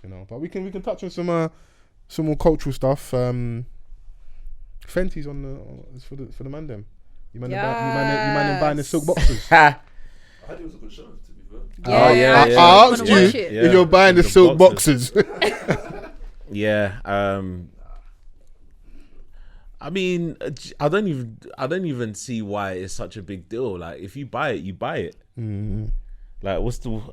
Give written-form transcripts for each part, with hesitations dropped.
you know. But we can touch on some more cultural stuff. Fenty's on for the Mandem. You man them buying the silk boxes. I heard it was a good show, to be fair. Yeah. I asked you if you're buying the silk boxes. Yeah. I mean, I don't even see why it's such a big deal. Like, if you buy it, you buy it. Mm-hmm. Like,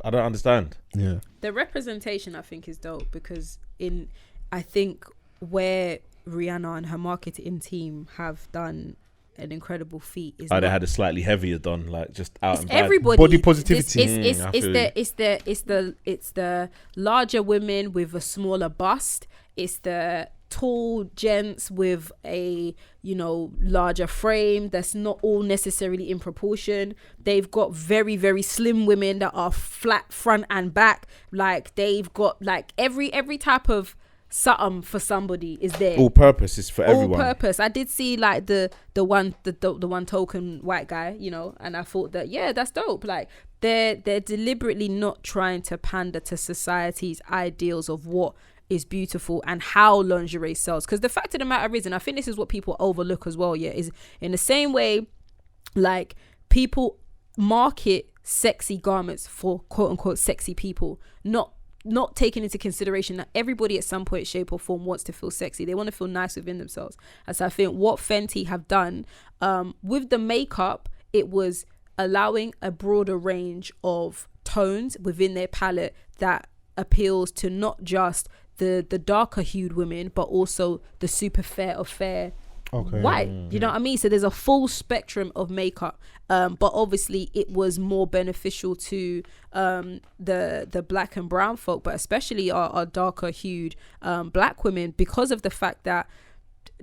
I don't understand. Yeah. The representation, I think, is dope because I think where Rihanna and her marketing team have done an incredible feat is they had a slightly heavier done, like just out and bad. Everybody body positivity. It's the larger women with a smaller bust. It's the tall gents with a larger frame that's not all necessarily in proportion. They've got very, very slim women that are flat front and back. Like, they've got like every type of something for somebody is there. All purpose is for everyone. All purpose. I did see like the one token white guy, and I thought that that's dope. Like, they're deliberately not trying to pander to society's ideals of what is beautiful and how lingerie sells. Because the fact of the matter is, and I think this is what people overlook as well, is in the same way, like, people market sexy garments for quote unquote sexy people, not taking into consideration that everybody at some point, shape or form wants to feel sexy. They want to feel nice within themselves. And so I think what Fenty have done with the makeup, it was allowing a broader range of tones within their palette that appeals to not just the darker hued women, but also the super fair of fair white. You know what I mean? So there's a full spectrum of makeup, but obviously it was more beneficial to the black and brown folk, but especially our darker hued black women, because of the fact that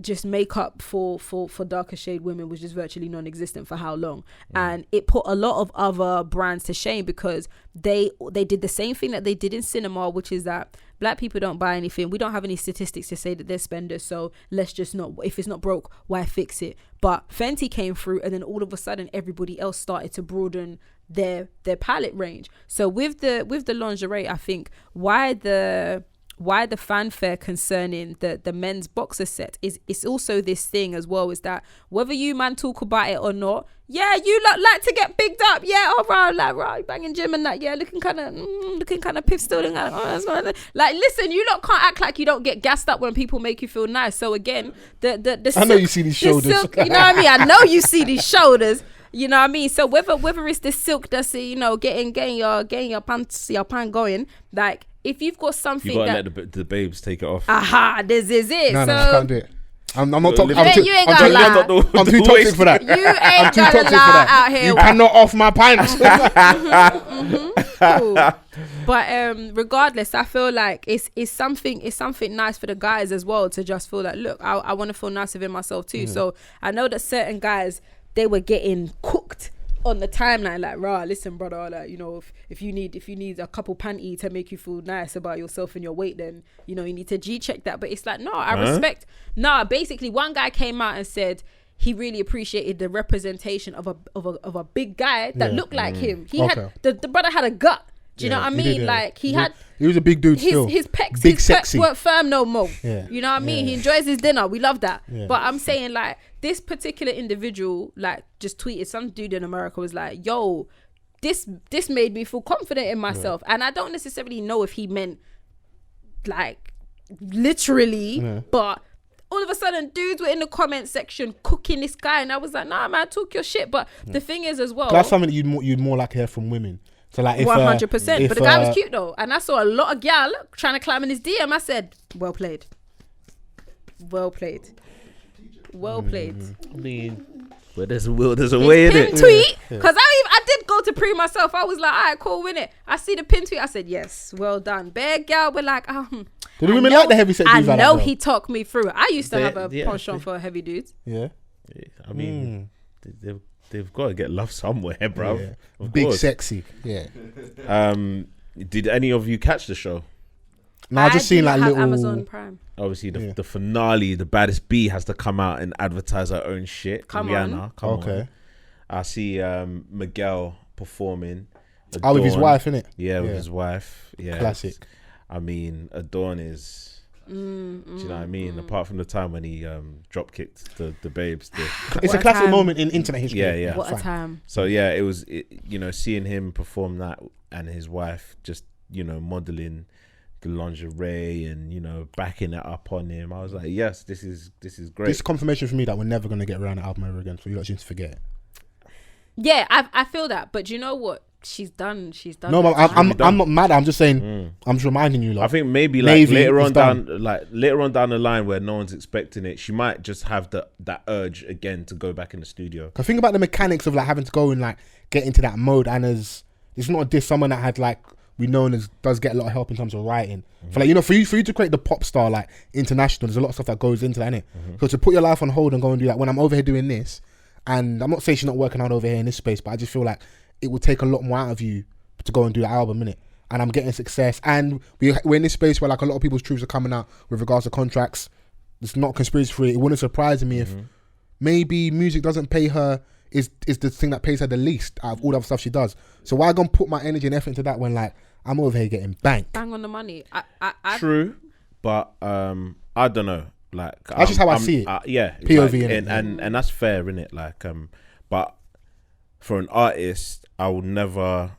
just makeup for darker shade women was just virtually non-existent for how long. And it put a lot of other brands to shame, because they did the same thing that they did in cinema, which is that black people don't buy anything. We don't have any statistics to say that they're spenders, so let's just not, if it's not broke, why fix it? But Fenty came through, and then all of a sudden everybody else started to broaden their palette range. So with the lingerie, I think why the fanfare concerning the men's boxer set is, it's also this thing as well, is that whether you man talk about it or not, you like to get bigged up, all right, like, right, banging gym and that, looking kind of pistol and like, listen, you lot can't act like you don't get gassed up when people make you feel nice. So again, the I know you see these shoulders, silk, you know what I mean? I know you see these shoulders. You know what I mean? So whether it's the silk that's getting your pants, your pan going, like, if you've got something, you gotta let the babes take it off. This is it. No, so I can't do it. I'm not talking. You ain't gonna lie. I'm too toxic for that. You ain't gonna lie out here. You cannot off my pants. Cool. But regardless, I feel like it's something nice for the guys as well, to just feel like, look, I want to feel nice within myself too. So I know that certain guys, they were getting cooked on the timeline, like, rah, listen brother, like, if you need a couple panty to make you feel nice about yourself and your weight, then you need to G-check that. But it's like, no, I respect. No, basically one guy came out and said he really appreciated the representation of a big guy that looked like him. He had the brother had a gut. Do you know what I mean? He was a big dude still. His pecs, big, his sexy. pecs weren't firm no more. Yeah. You know what I mean? He enjoys his dinner. We love that. Yeah. But I'm saying, like, this particular individual, like, just tweeted, some dude in America was like, yo, this made me feel confident in myself. And I don't necessarily know if he meant, like, literally, but all of a sudden dudes were in the comment section cooking this guy, and I was like, nah man, talk your shit. But the thing is as well, that's something that you'd more like to hear from women. So like, 100%. But the guy was cute though, and I saw a lot of gal trying to climb in his DM. I said, well played. I mean, but there's a way in it. Pin tweet, because I did go to pre myself. I was like, all right, cool, win it. I see the pin tweet. I said, yes, well done. Bear gal were like, do the women like the heavy set dudes? I know like that, he talked me through it. I used to have a penchant for heavy dudes. Yeah. I mean, they've got to get love somewhere, bro. Yeah. Big course. Sexy. Yeah. Did any of you catch the show? No, I just seen like little Amazon Prime. Obviously, the finale, the baddest bee has to come out and advertise her own shit. Come on. Okay. I see Miguel performing. With his wife, innit? Yeah, with his wife. Yeah. Classic. I mean, Adorn is. Do you know what I mean? Apart from the time when he drop kicked the babes. It's a classic moment in internet history. Yeah. What a time. So yeah, it was, seeing him perform that and his wife just, modeling the lingerie and, backing it up on him. I was like, yes, this is great. This is confirmation for me that we're never going to get around the album ever again. So you lot just forget it. Yeah, I feel that. But you know what? She's done. No, but I'm not mad. I'm just saying. I'm just reminding you. Like, I think maybe later on down the line where no one's expecting it, she might just have that urge again to go back in the studio. Cause think about the mechanics of like having to go and like get into that mode. And it's not a diss. Someone that had like we know does get a lot of help in terms of writing. For like for you to create the pop star like international, there's a lot of stuff that goes into that, innit? So to put your life on hold and go and do that when I'm over here doing this, and I'm not saying she's not working out over here in this space, but I just feel like it would take a lot more out of you to go and do the album, innit? And I'm getting success. And we're in this space where like a lot of people's truths are coming out with regards to contracts. It's not conspiracy free. It wouldn't surprise me if maybe music doesn't pay her, is the thing that pays her the least out of all the other stuff she does. So why gonna put my energy and effort into that when like I'm over here getting banked? Bang on the money. True, but I don't know. Like that's just how I see it. POV, like, and that's fair, innit? Like but for an artist, I will never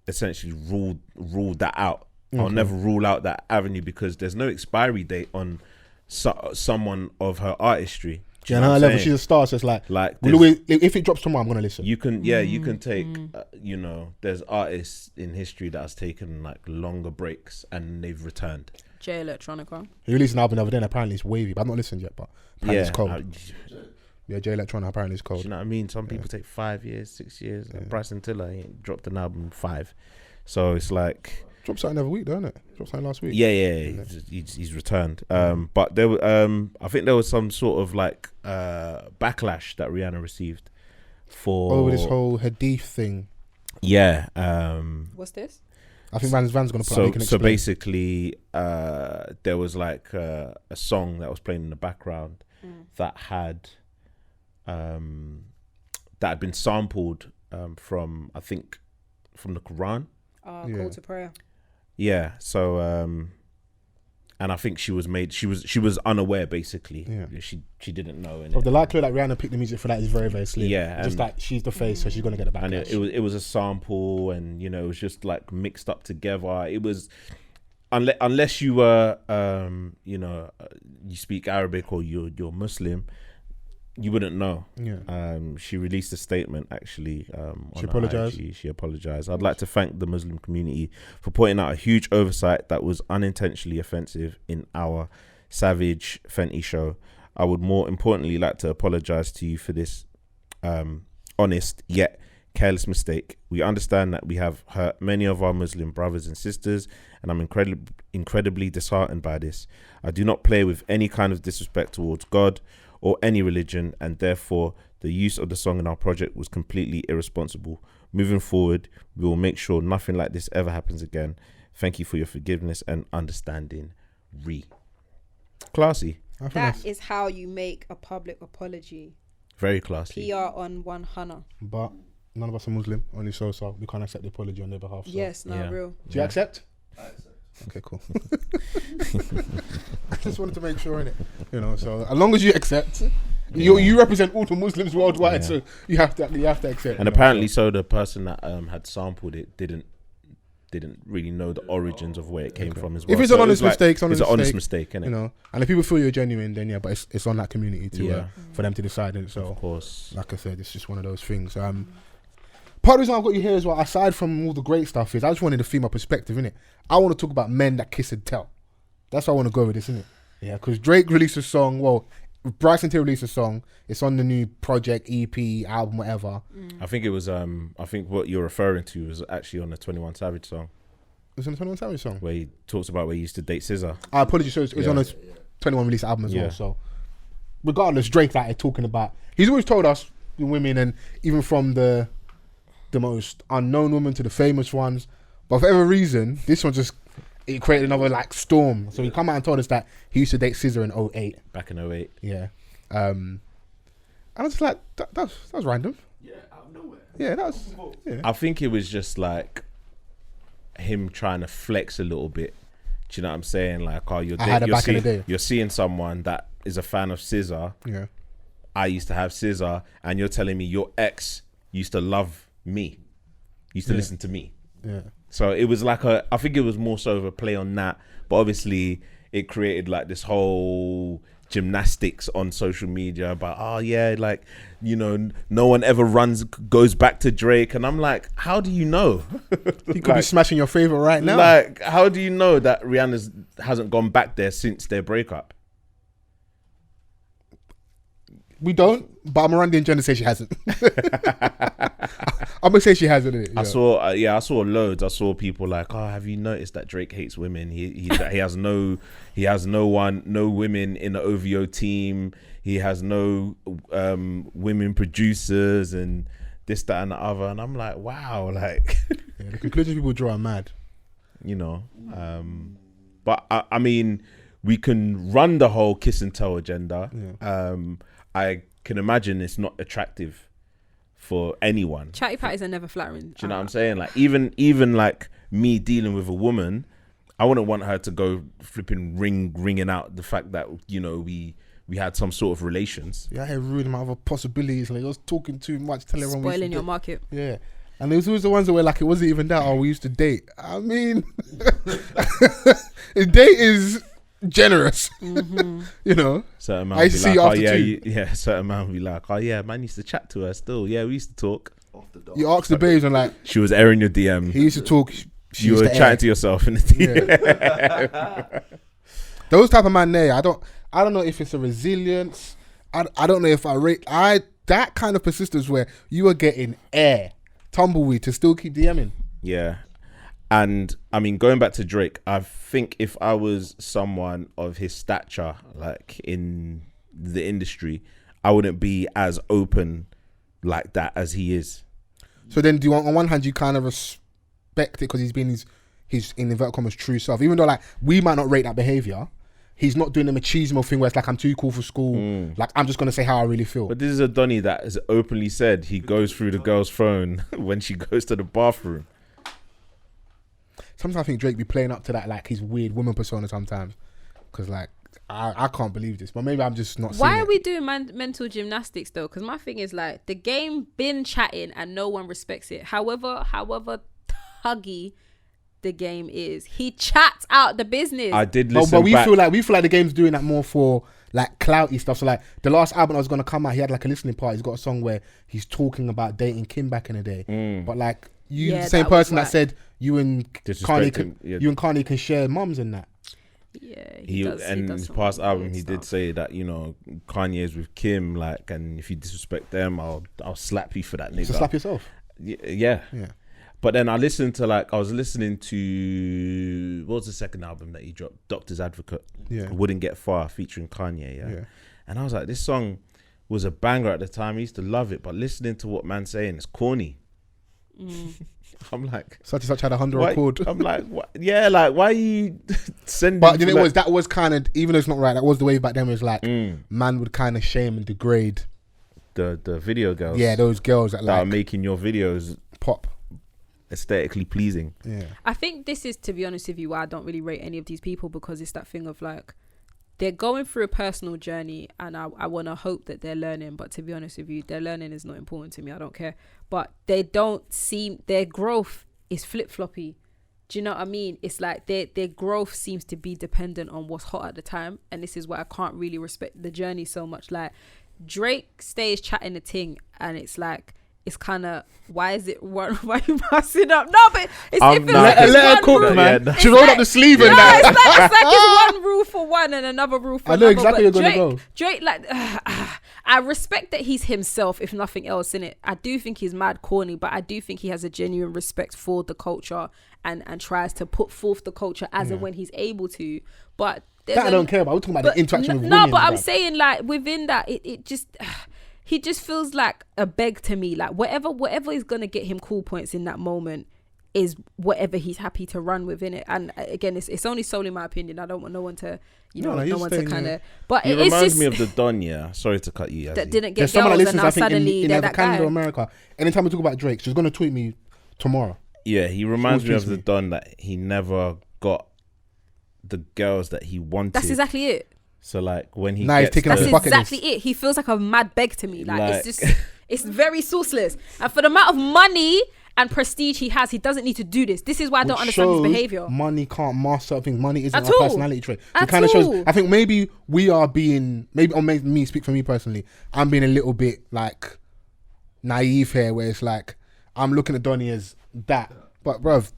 essentially rule that out. I'll never rule out that avenue because there's no expiry date on someone of her artistry. Yeah, on her level, she's a star. So it's like if it drops tomorrow, I'm gonna listen. You can, you can take. There's artists in history that has taken like longer breaks and they've returned. J Electronica. He released an album the other day. And apparently it's wavy, but I've not listened yet. But apparently it's cold. Yeah, J Electronica apparently is cold. Do you know what I mean? Some people take 5 years, 6 years. And Bryson Tiller ain't dropped an album in 5. So it's like dropped something every week, don't it? Dropped something last week. Yeah. He's returned. But there, I think there was some sort of like backlash that Rihanna received for this whole Hadith thing. Yeah. What's this? I think Van's gonna put out. So basically, there was like a song that was playing in the background that had been sampled from I think from the Quran. Call to prayer. Yeah. So and I think she was unaware basically. Yeah. She didn't know. The likelihood that Rihanna picked the music for that is very, very slim. Yeah. Just like she's the face, so she's gonna get it back. And it was a sample, and it was just like mixed up together. It was unless you were you speak Arabic or you're Muslim, you wouldn't know. Yeah. She released a statement actually. She apologized. She apologized. I'd like to thank the Muslim community for pointing out a huge oversight that was unintentionally offensive in our Savage Fenty show. I would more importantly like to apologize to you for this honest yet careless mistake. We understand that we have hurt many of our Muslim brothers and sisters, and I'm incredibly disheartened by this. I do not play with any kind of disrespect towards God or any religion, and therefore the use of the song in our project was completely irresponsible. Moving forward, we will make sure nothing like this ever happens again. Thank you for your forgiveness and understanding. Classy. That is how you make a public apology. Very classy. PR on 100. But none of us are Muslim, only so we can't accept the apology on their behalf. So. Yes, real. Do you accept? I accept. Okay, cool. I just wanted to make sure, innit? So as long as you accept, you represent all the Muslims worldwide, so you have to accept. And apparently, so the person that had sampled it didn't really know the origins of where it came from as well. If it's an honest mistake, it's an honest mistake, innit? And if people feel you're genuine, then but it's on that community for them to decide. And so, of course, like I said, it's just one of those things. Part of the reason I've got you here as well, aside from all the great stuff, is I just wanted a female perspective, innit? I want to talk about men that kiss and tell. That's why I want to go with this, innit? Yeah, because Drake released a song, Bryson Tiller released a song, it's on the new project, EP, album, whatever. I think it was, I think what you're referring to was actually on the 21 Savage song. It was on the 21 Savage song? Where he talks about where he used to date SZA. I apologize, so it was on the 21 release album as well, so. Regardless, Drake that talking about, he's always told us, the women, and even from the most unknown women to the famous ones, but for whatever reason this one it created another like storm. So he come out and told us that he used to date SZA in 08. Back in 08. Yeah. And I was just like, that was random. Yeah, out of nowhere. Yeah, that was. Yeah. I think it was just like him trying to flex a little bit. Do you know what I'm saying? Like, oh, I had it back in the day. You're seeing someone that is a fan of Scissor. Yeah. I used to have Scissor, and you're telling me your ex used to love me, used to listen to me. Yeah. So it was like I think it was more so of a play on that, but obviously it created like this whole gymnastics on social media about, oh yeah, like, you know, no one ever goes back to Drake, and I'm like, how do you know? He could be smashing your favorite right now. Like, how do you know that Rihanna hasn't gone back there since their breakup? We don't, but Miranda and Jenna say she hasn't. I'm gonna say she hasn't. Innit? I saw loads. I saw people like, oh, have you noticed that Drake hates women? He has no women in the OVO team. He has no women producers and this, that, and the other. And I'm like, wow, like the conclusions people draw are mad. You know, but I mean, we can run the whole kiss and tell agenda. Yeah. I can imagine it's not attractive for anyone. Chatty patties are never flattering. Do you know what I'm saying? Like even like me dealing with a woman, I wouldn't want her to go flipping ringing out the fact that, you know, we had some sort of relations. Yeah, I had ruining my other possibilities. Like I was talking too much, telling everyone spoiling your market. Yeah. And there was always the ones where like it wasn't even that. Oh, we used to date. I mean, a date is generous. You know, certain man I used to see you after two. Certain man would be like, oh yeah, man used to chat to her still. Yeah, we used to talk. You ask the babes and like, she was airing your DM. He used to talk. You were chatting to yourself in the DM. Yeah. Those type of man there, I don't know if it's a resilience. I don't know if that kind of persistence where you are getting tumbleweed to still keep DMing. Yeah. And I mean, going back to Drake, I think if I was someone of his stature, like in the industry, I wouldn't be as open like that as he is. So then, do you on one hand you kind of respect it because he's been his in inverted commas true self, even though like we might not rate that behavior. He's not doing the machismo thing where it's like I'm too cool for school. Like I'm just gonna say how I really feel. But this is a Donny that has openly said he goes through the girl's phone when she goes to the bathroom. Sometimes I think Drake be playing up to that, like his weird woman persona sometimes. Because like, I can't believe this. But maybe I'm just not seeing Why are it. we doing mental gymnastics though? Because my thing is like, the game been chatting and no one respects it. However huggy the game is, he chats out the business. I did listen but we feel like the game's doing that more for like clouty stuff. So like the last album that was gonna come out, he had like a listening part. He's got a song where he's talking about dating Kim back in the day. But like the same person that said you and Kanye can share mums and that. Yeah, in his past album he did say that, you know, Kanye's with Kim, like, and if you disrespect them, I'll slap you for that, nigga. So slap yourself. Yeah. But then I was listening to, what was the second album that he dropped? Doctor's Advocate. Yeah. Wouldn't Get Far featuring Kanye. Yeah. And I was like, this song was a banger at the time. I used to love it, but listening to what man's saying, it's corny. I'm like, such and such had a 100 record. I'm like, what? Yeah, like, why are you sending? But you know, that was kind of, even though it's not right, that was the way back then. It was like man would kind of shame and degrade the video girls. Yeah, those girls that are making your videos pop, aesthetically pleasing. Yeah, I think this is, to be honest with you, why I don't really rate any of these people, because it's that thing of like, they're going through a personal journey and I want to hope that they're learning, but to be honest with you, their learning is not important to me. I don't care. But they don't seem, their growth is flip-floppy. Do you know what I mean? It's like their growth seems to be dependent on what's hot at the time. And this is why I can't really respect the journey so much. Like Drake stays chatting the ting and it's like, it's kind of, why are you passing up? No, but it's let her cook, man. She rolled up the sleeve and that. It's like it's one rule for one and another rule for another. I know exactly where you're going to go. Drake, like, I respect that he's himself, if nothing else, in it. I do think he's mad corny, but I do think he has a genuine respect for the culture and tries to put forth the culture as and when he's able to. But that I don't care about. We're talking about the interaction with women. No, but I'm saying like within that, it just... he just feels like a beg to me. Like whatever is gonna get him cool points in that moment is whatever he's happy to run within it. And again, it's only solely my opinion. I don't want no one to, no one to kind of. But it reminds me of the Don. Yeah, sorry to cut you. Yazzy. That didn't get girls, and now suddenly they're that Canada guy. Or America. Anytime we talk about Drake, she's gonna tweet me tomorrow. Yeah, he reminds me of the Don that he never got the girls that he wanted. That's exactly it. So like when he Nah, he's gets taking up That's the bucket exactly list. it. He feels like a mad beg to me. Like Like- it's just, it's very sourceless. And for the amount of money and prestige he has, he doesn't need to do this. This is why I don't Which understand his shows behavior. Money can't master things. Money isn't At our all. personality trait. So At it kind of shows. all. I think maybe we are being, maybe, or maybe me, speak for me personally, I'm being a little bit like naive here, where it's like, I'm looking at Donny as that. But bruv,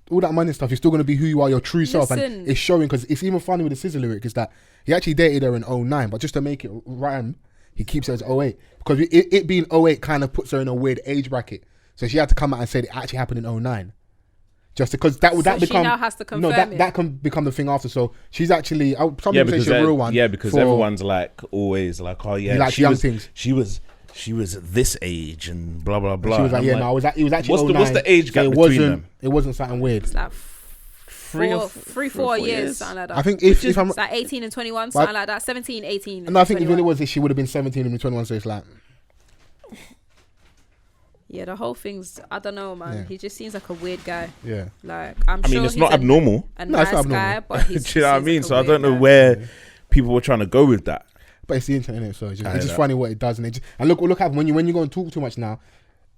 all that money stuff, you're still going to be who you are, your true self. Listen. And it's showing, because it's even funny with the Scissor lyric, is that he actually dated her in 09, but just to make it rhyme, he keeps it as 08. Because it being 08 kind of puts her in a weird age bracket. So she had to come out and say it actually happened in 09. Just because that would So that she become now has to confirm that it. can become the thing after. So she's actually some people say she's a they're- real one. Yeah, because for- everyone's like always like, oh yeah, He likes she young was, things. She was at this age and blah blah blah. She was like, And yeah, I'm no, it was actually what's 09, the age gap so between them? It wasn't something weird. It's like three, 4 years, something like that. I think if I'm It's like 18 and 21, something like that. 17, 18. no, I think if 21. it was, she would have been 17 and 21. So it's like, Yeah, the whole thing's, I don't know, man. Yeah. He just seems like a weird guy. yeah. Like, I'm I sure mean, it's he's not abnormal. a No, it's nice not guy, abnormal. but he's Do you know what I seems mean? like a So I weird don't know guy. where people were trying to go with that. But it's the internet, innit? So it's I just, it's just know. funny what it does, and look how when you go and talk too much now,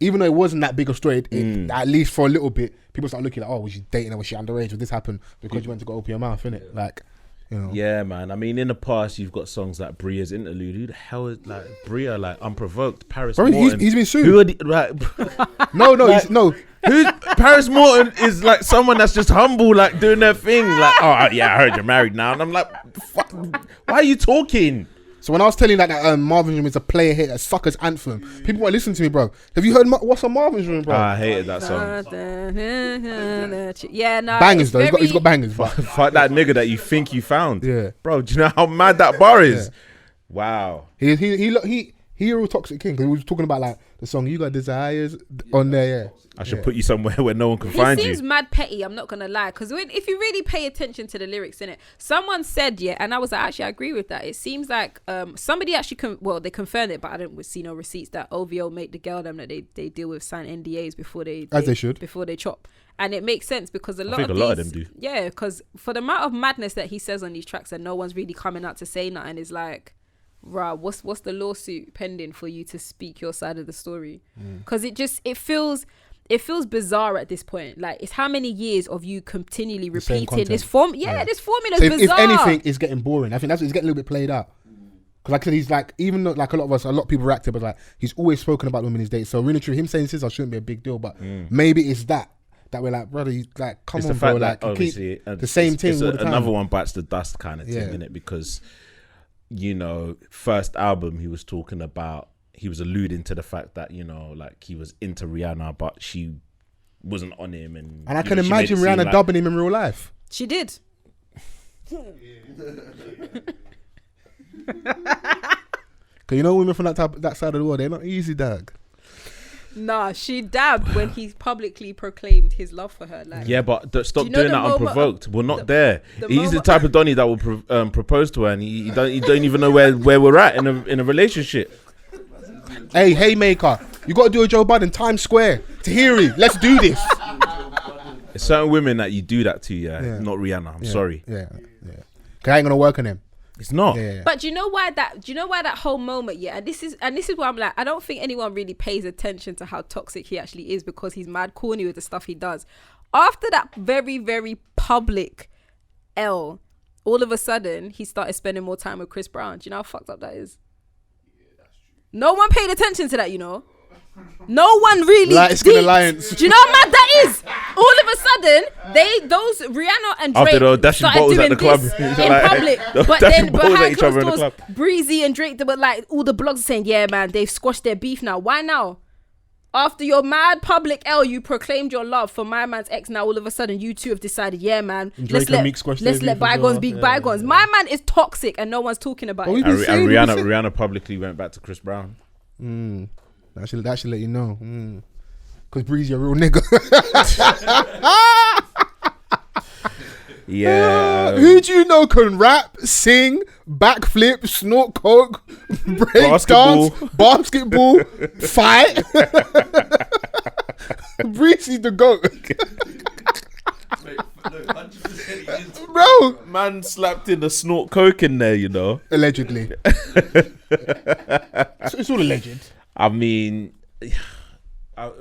even though it wasn't that big a story, at least for a little bit, people start looking like, oh, was she dating her? Was she underage? Would this happen because you went to go open your mouth, innit? Like, you know. Yeah, man. I mean, in the past, you've got songs like Bria's Interlude. Who the hell is like Bria? Like Unprovoked, Paris Bro, Morton. he's been sued. Who are the, like, No, Like- no. who's Paris Morton is like someone that's just humble, like doing their thing. Like, oh yeah, I heard you're married now, and I'm like, fuck, why are you talking? So when I was telling that Marvin's Room is a player hit, a sucker's anthem, people weren't listening to me, bro. Have you heard what's on Marvin's Room, bro? I hated that song. Yeah, no. Bangers it's though. He's got bangers. But Fuck that nigga that you think you found. yeah, Bro, do you know how mad that bar is? Yeah. Wow. he a real toxic king, because we was talking about like the song "You Got Desires" on there. Yeah, I should Yeah. put you somewhere where no one can He find seems you. mad petty, I'm not gonna lie, because if you really pay attention to the lyrics in it, someone said, yeah, and I was like, actually I agree with that. It seems like somebody actually they confirmed it, but I didn't see no receipts, that OVO make the girl them that they deal with sign NDAs before they should. before they chop. And it makes sense because a lot think of a lot of these, them do. yeah, because for the amount of madness that he says on these tracks and no one's really coming out to say nothing, is like, rah, what's the lawsuit pending for you to speak your side of the story? Because it feels bizarre at this point. Like, it's how many years of you continually The same repeating this content. this formula So is if bizarre. anything, it's getting boring. I think it's getting a little bit played out. Because like I said, he's like, even though like a lot of people reacted, but like he's always spoken about women in his dates. So really, true, him saying scissors shouldn't be a big deal. But maybe it's that we're like, brother, you like, come It's on, the bro, fact like that you obviously keep the same thing all the time. Another one bites the dust kind of thing, Yeah. innit? Because, you know, first album he was talking about, he was alluding to the fact that, you know, like he was into Rihanna, but she wasn't on him, and And I you can know, she made imagine it seem Rihanna like- dubbing him in real life. She did. Because you know, women from that side of the world, they're not easy, dog. Nah, she dabbed when he publicly proclaimed his love for her. Like, Yeah, but stop Do you know doing the that moment unprovoked. of- We're not the- there. the He's the moment- type of Donny that will propose to her, and he don't even know where we're at in a relationship. Hey, Haymaker, you got to do a Joe Budden, Times Square, Tahiri, let's do this. There's certain women that you do that to, Yeah. not Rihanna. I'm Yeah, sorry, Yeah. Because I ain't gonna work on him. it's not. Yeah. But do you know why that whole moment, yeah, and this is why I'm like, I don't think anyone really pays attention to how toxic he actually is, because he's mad corny with the stuff he does. After that very, very public L, all of a sudden he started spending more time with Chris Brown. Do you know how fucked up that is? No one paid attention to that, you know. No one really. Light Skin deeped. Alliance. Do you know how mad that is? All of a sudden, those Rihanna and Drake After they were dashing started bottles doing at the club. this in Like, public. they were But dashing then bottles at behind each other closed in the doors, club. Breezy and Drake, they were like, all the blogs are saying, yeah, man, they've squashed their beef now. Why now? After your mad public L, you proclaimed your love for my man's ex. Now all of a sudden, you two have decided, yeah, man, And let's Drake and Meek squashed let their beef as bygones well. be Yeah, bygones. yeah. My man is toxic, and no one's talking about Well, it. we've been And saying- Rihanna publicly went back to Chris Brown. That should let you know. Because Breezy a real nigga. Yeah. Who do you know can rap, sing, backflip, snort coke, break Basketball. dance, basketball, fight? Breezy's the GOAT. Mate, no, 100% he is. bro. Man slapped in a snort coke in there, you know. Allegedly. It's all alleged. I mean,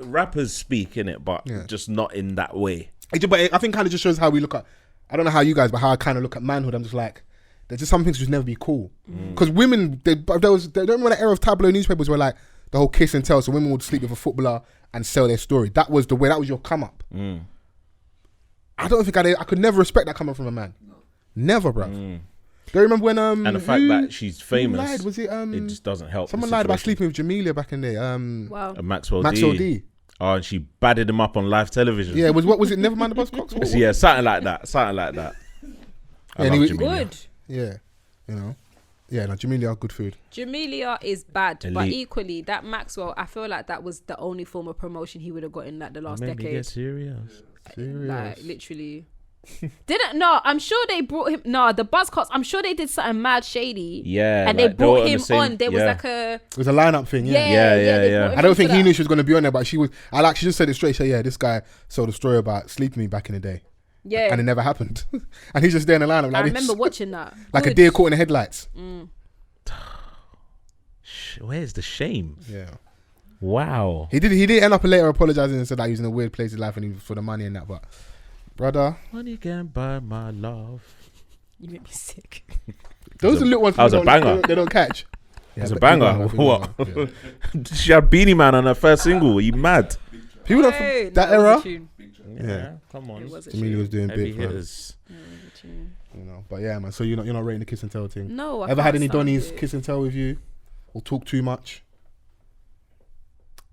rappers speak innit, but Yeah. just not in that way. But I think kind of just shows how we look at. I don't know how you guys, but how I kind of look at manhood. I'm just like, there's just some things just never be cool. Because women, they don't remember that era of tabloid newspapers where like the whole kiss and tell. So women would sleep with a footballer and sell their story. That was the way. That was your come up. I don't think I could never respect that coming from a man. Never, bro. Don't you remember when And the fact that she's famous, lied? Was it it just doesn't help. someone the lied about situation. sleeping with Jamelia back in the day? Wow. Maxwell D. Oh, and she batted him up on live television. Yeah, what was it? Never mind the Buzzcocks. Yeah, something like that. I Yeah, love and he was- Jamelia. Good. Yeah, you know. Yeah, no, Jamelia are good food. Jamelia is bad, but Elite. equally that Maxwell, I feel like that was the only form of promotion he would have got in like the last Maybe decade. get serious. Like literally. I'm sure they brought him. No, the Buzzcocks. I'm sure they did something mad shady. Yeah, and like, they brought were him the same- on. There was yeah. like a It was a lineup thing. yeah. Yeah. they brought him I don't on think for he that. knew she was going to be on there, but she was. She just said it straight. Say, yeah, this guy sold a story about sleeping with me back in the day, Yeah, and it never happened. And he's just there in the lineup I like remember this, watching that. like a Good. deer caught in the headlights. Where's the shame? Yeah, Wow. he did end up later apologizing and said that he was in a weird place in life and he was for the money and that. But brother, Money can buy my love. You make me sick. those are little ones. That was a people don't- banger. They don't catch. It was Yeah, a but banger. people What? don't- yeah. She had Beanie Man on her first single. Are you mad? People don't Hey, that no, it was a era. tune. Yeah. Come on. It was a Jamelia tune. was doing Heavy big, man. hitters. It was a tune. You know, but yeah, man. So you're not rating the kiss and tell thing. No, I Ever had can't any stand Donnies it. kiss and tell with you, or talk too much?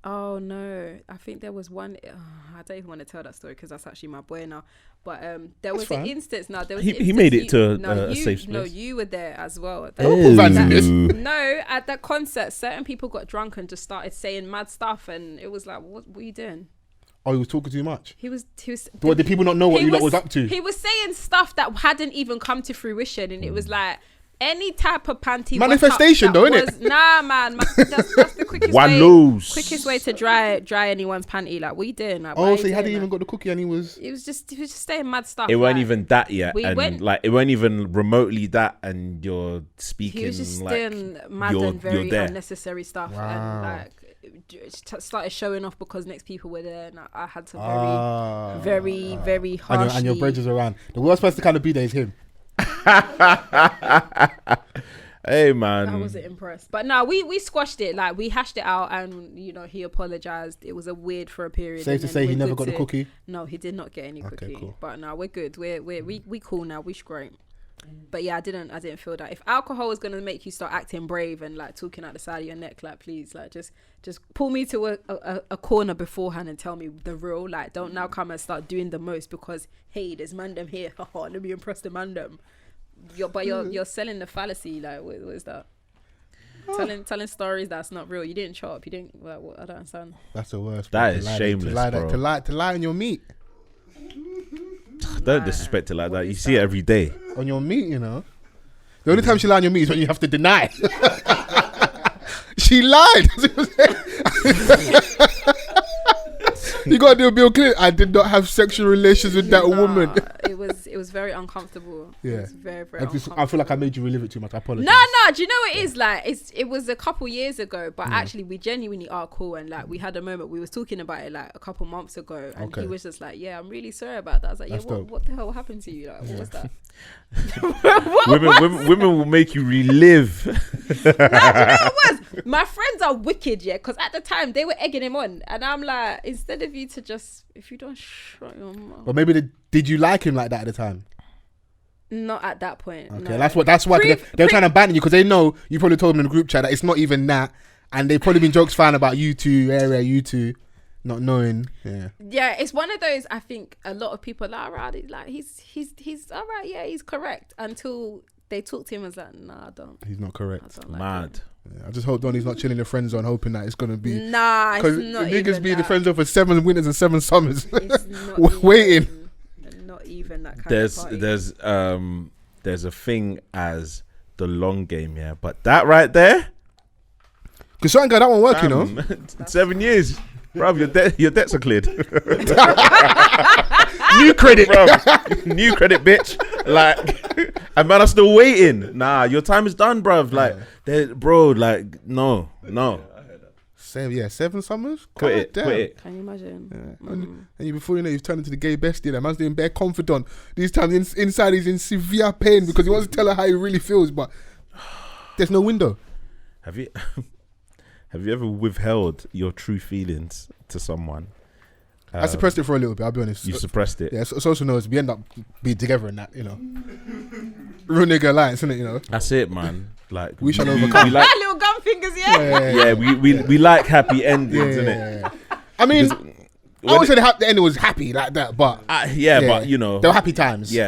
Oh no, I think there was one. I don't even want to tell that story because that's actually my boy now. But there was an fine. instance. Now there was. He an instance made it you- to no, a you, safe No, space. you were there as well. That- Don't put Vans in this. No, at that concert, certain people got drunk and just started saying mad stuff, and it was like, what are you doing? Oh, he was talking too much. He was. What, did people not know what he you lot was up to? He was saying stuff that hadn't even come to fruition, and it was like any type of panty Manifestation wet up though, that innit? was- Nah, man, that's the quickest Wallows. way to dry anyone's panty. Like, what you doing? Like, why Oh, you so he hadn't doing even that? got the cookie and he was. He was just saying mad stuff. It weren't like, even that yet, we and went- like it weren't even remotely that, and you're speaking he was just like doing mad you're and very there. unnecessary stuff, Wow. and like started showing off because next people were there, and I had to very And harshly. your bridges around. The worst person to kind of be there is him. Hey man, I wasn't impressed, but no, we squashed it. Like, we hashed it out, and he apologized. It was a weird for a period. Safe and to then say he we're never good got the to- cookie. No, he did not get any Okay, cookie. cool. But no, we're good. We cool now. We straight. But yeah, I didn't feel that. If alcohol is gonna make you start acting brave and like talking out the side of your neck, like, please, like, just pull me to a corner beforehand and tell me the real. Like, don't now come and start doing the most because, hey, there's Mandem here. Let me impress the Mandem. You're selling the fallacy. Like, what is that? Telling stories that's not real. You didn't chop. You didn't. Like, what? I don't understand. That's the worst. That bro, is to lie shameless, bro. To lie on your meat. Don't disrespect it like that. You see it every day. On your meat, you know. The only time she lied on your meat is when you have to deny. She lied. You gotta do a Bill Clinton. I did not have sexual relations with that woman. It was very uncomfortable. Yeah. It was very, very I uncomfortable. feel like I made you relive it too much. I apologize. No. Do you know what it is? Like, it was a couple years ago, but actually we genuinely are cool, and like we had a moment. We was talking about it like a couple months ago, and Okay. he was just like, "Yeah, I'm really sorry about that." I was like, That's "Yeah, dope. what the hell happened to you? Like, what was that?" Women will make you relive. Do you know what it was? My friends are wicked, yeah, because at the time they were egging him on, and I'm like, instead of you to just, if you don't shut your mouth. But maybe did you like him like that at the time? Not at that point. Okay, no. that's why they're trying to ban you because they know you probably told them in the group chat that it's not even that, and they've probably been jokes fan about you two, not knowing. Yeah. Yeah, it's one of those. I think a lot of people are like, he's all right. Yeah, he's correct until they talk to him and it's like, nah, I don't. He's not correct. I don't like Mad. Yeah, I just hope Donnie's not chilling the friend zone, hoping that it's gonna be. Nah, it's Because not niggas even be in the that. friend zone for 7 winters and 7 summers. It's not Waiting. Not even that kind of party. There's a thing as the long game, yeah. But that right there, Because certain guy that won't work, you know. 7 years, bro. Your debts are cleared. New credit. Bro, new credit, bitch. Like, and man, I'm still waiting. Nah, your time is done, bruv. Like, bro, like, no. Same, 7 summers. Quit it. Can you imagine? Yeah. And you, before you know, you've turned into the gay bestie. That man's doing bare confidant. These times inside he's in severe pain because he wants to tell her how he really feels, but there's no window. Have you ever withheld your true feelings to someone? I suppressed it for a little bit, I'll be honest. You suppressed it. Yeah, social knows we end up being together in that, you know. Real nigga alliance, isn't it, you know? That's it, man. Like, we shall overcome. We like, little gum fingers, we like happy endings, innit? I mean, I wouldn't say the ending was happy like that, but but you know, there were happy times. You